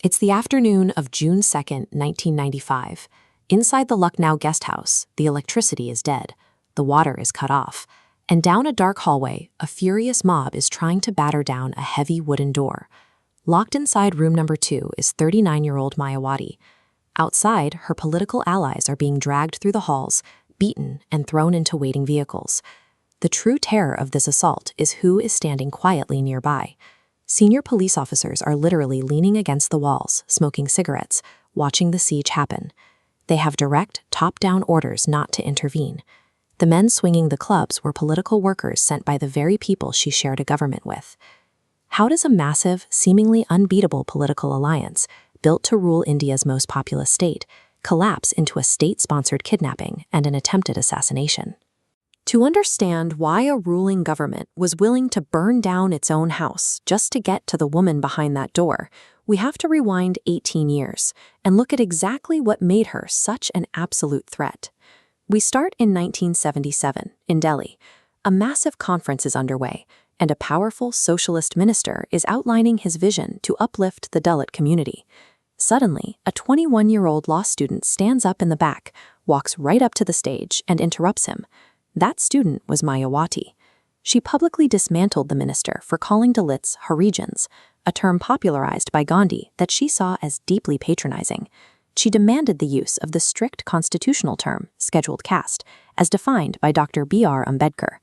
It's the afternoon of June 2nd, 1995. Inside the Lucknow guest house, the electricity is dead, the water is cut off, and down a dark hallway, a furious mob is trying to batter down a heavy wooden door. Locked inside room number 2 is 39-year-old Mayawati. Outside, her political allies are being dragged through the halls, beaten, and thrown into waiting vehicles. The true terror of this assault is who is standing quietly nearby. Senior police officers are literally leaning against the walls, smoking cigarettes, watching the siege happen. They have direct, top-down orders not to intervene. The men swinging the clubs were political workers sent by the very people she shared a government with. How does a massive, seemingly unbeatable political alliance, built to rule India's most populous state, collapse into a state-sponsored kidnapping and an attempted assassination? To understand why a ruling government was willing to burn down its own house just to get to the woman behind that door, we have to rewind 18 years and look at exactly what made her such an absolute threat. We start in 1977 in Delhi. A massive conference is underway, and a powerful socialist minister is outlining his vision to uplift the Dalit community. Suddenly, a 21-year-old law student stands up in the back, walks right up to the stage, and interrupts him. That student was Mayawati. She publicly dismantled the minister for calling Dalits Harijans, a term popularized by Gandhi that she saw as deeply patronizing. She demanded the use of the strict constitutional term, scheduled caste, as defined by Dr. B.R. Ambedkar.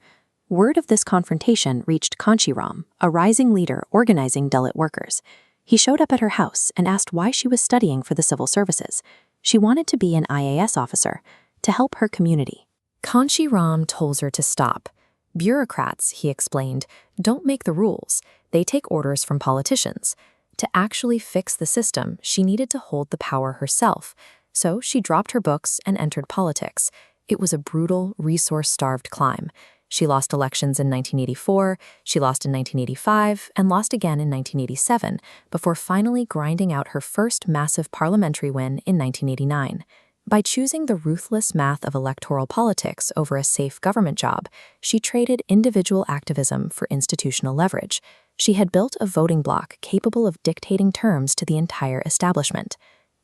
Word of this confrontation reached Kanshi, a rising leader organizing Dalit workers. He showed up at her house and asked why she was studying for the civil services. She wanted to be an IAS officer to help her community. Kanshi tells her to stop. Bureaucrats, he explained, don't make the rules. They take orders from politicians. To actually fix the system, she needed to hold the power herself. So she dropped her books and entered politics. It was a brutal, resource-starved climb. She lost elections in 1984, she lost in 1985, and lost again in 1987, before finally grinding out her first massive parliamentary win in 1989. By choosing the ruthless math of electoral politics over a safe government job, she traded individual activism for institutional leverage. She had built a voting bloc capable of dictating terms to the entire establishment.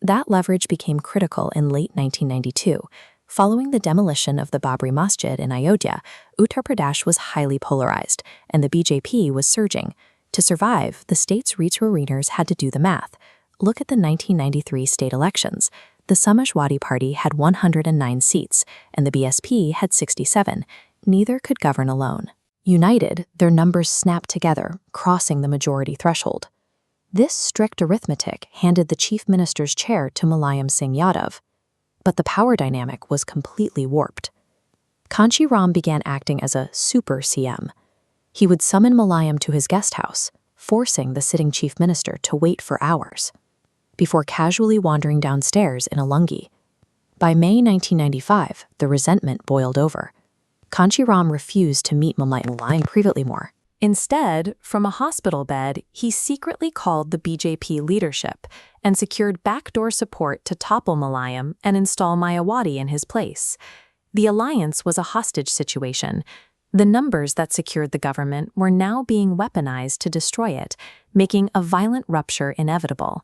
That leverage became critical in late 1992. Following the demolition of the Babri Masjid in Ayodhya, Uttar Pradesh was highly polarized, and the BJP was surging. To survive, the state's reach-ruiners had to do the math. Look at the 1993 state elections. The Samajwadi Party had 109 seats, and the BSP had 67. Neither could govern alone. United, their numbers snapped together, crossing the majority threshold. This strict arithmetic handed the chief minister's chair to Mulayam Singh Yadav. But the power dynamic was completely warped. Kanshi began acting as a super CM. He would summon Mulayam to his guest house, forcing the sitting chief minister to wait for hours, before casually wandering downstairs in a lungi. By May 1995, the resentment boiled over. Kanshi refused to meet Mulayam privately more. Instead, from a hospital bed, he secretly called the BJP leadership and secured backdoor support to topple Mulayam and install Mayawati in his place. The alliance was a hostage situation. The numbers that secured the government were now being weaponized to destroy it, making a violent rupture inevitable.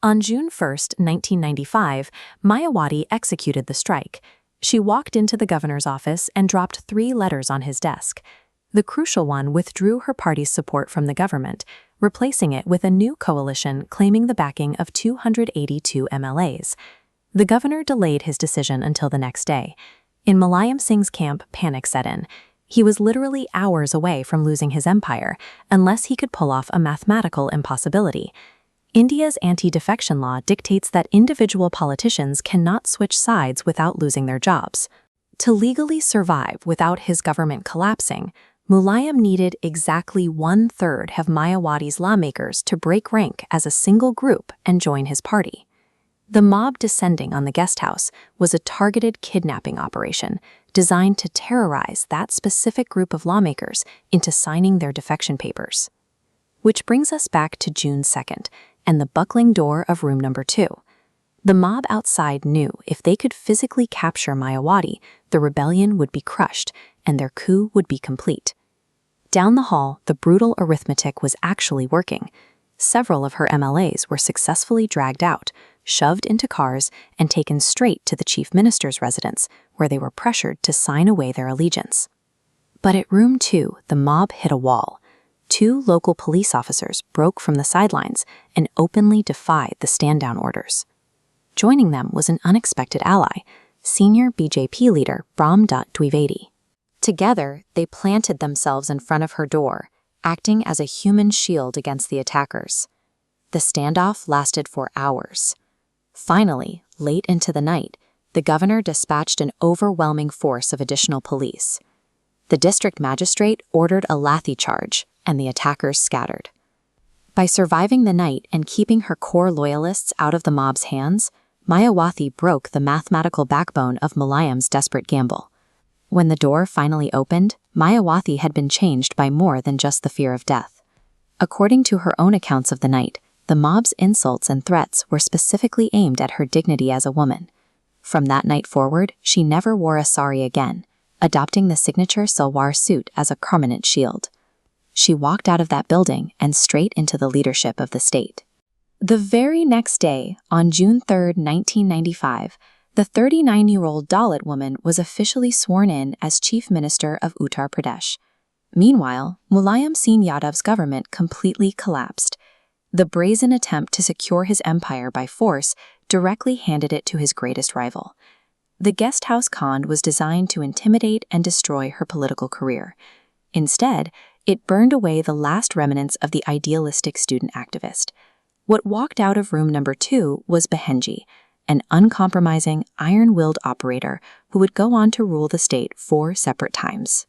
On June 1, 1995, Mayawati executed the strike. She walked into the governor's office and dropped 3 letters on his desk. The crucial one withdrew her party's support from the government, replacing it with a new coalition claiming the backing of 282 MLAs. The governor delayed his decision until the next day. In Mulayam Singh's camp, panic set in. He was literally hours away from losing his empire, unless he could pull off a mathematical impossibility. India's anti-defection law dictates that individual politicians cannot switch sides without losing their jobs. To legally survive without his government collapsing, Mulayam needed exactly 1/3 of Mayawati's lawmakers to break rank as a single group and join his party. The mob descending on the guest house was a targeted kidnapping operation designed to terrorize that specific group of lawmakers into signing their defection papers. Which brings us back to June 2nd and the buckling door of room number 2. The mob outside knew if they could physically capture Mayawati, the rebellion would be crushed and their coup would be complete. Down the hall, the brutal arithmetic was actually working. several of her MLAs were successfully dragged out, shoved into cars, and taken straight to the chief minister's residence, where they were pressured to sign away their allegiance. But at room 2, the mob hit a wall. 2 local police officers broke from the sidelines and openly defied the stand-down orders. Joining them was an unexpected ally, senior BJP leader Brahmdutt Dwivedi. Together, they planted themselves in front of her door, acting as a human shield against the attackers. The standoff lasted for hours. Finally, late into the night, the governor dispatched an overwhelming force of additional police. The district magistrate ordered a lathi-charge, and the attackers scattered. By surviving the night and keeping her core loyalists out of the mob's hands, Mayawati broke the mathematical backbone of Mulayam's desperate gamble. When the door finally opened, Mayawati had been changed by more than just the fear of death. According to her own accounts of the night, the mob's insults and threats were specifically aimed at her dignity as a woman. From that night forward, she never wore a sari again, adopting the signature salwar suit as a permanent shield. She walked out of that building and straight into the leadership of the state. The very next day, on June 3, 1995, the 39-year-old Dalit woman was officially sworn in as Chief Minister of Uttar Pradesh. Meanwhile, Mulayam Singh Yadav's government completely collapsed. The brazen attempt to secure his empire by force directly handed it to his greatest rival. The guest house Khan was designed to intimidate and destroy her political career. Instead, it burned away the last remnants of the idealistic student activist. What walked out of room number 2 was Behenji, an uncompromising, iron-willed operator who would go on to rule the state 4 separate times.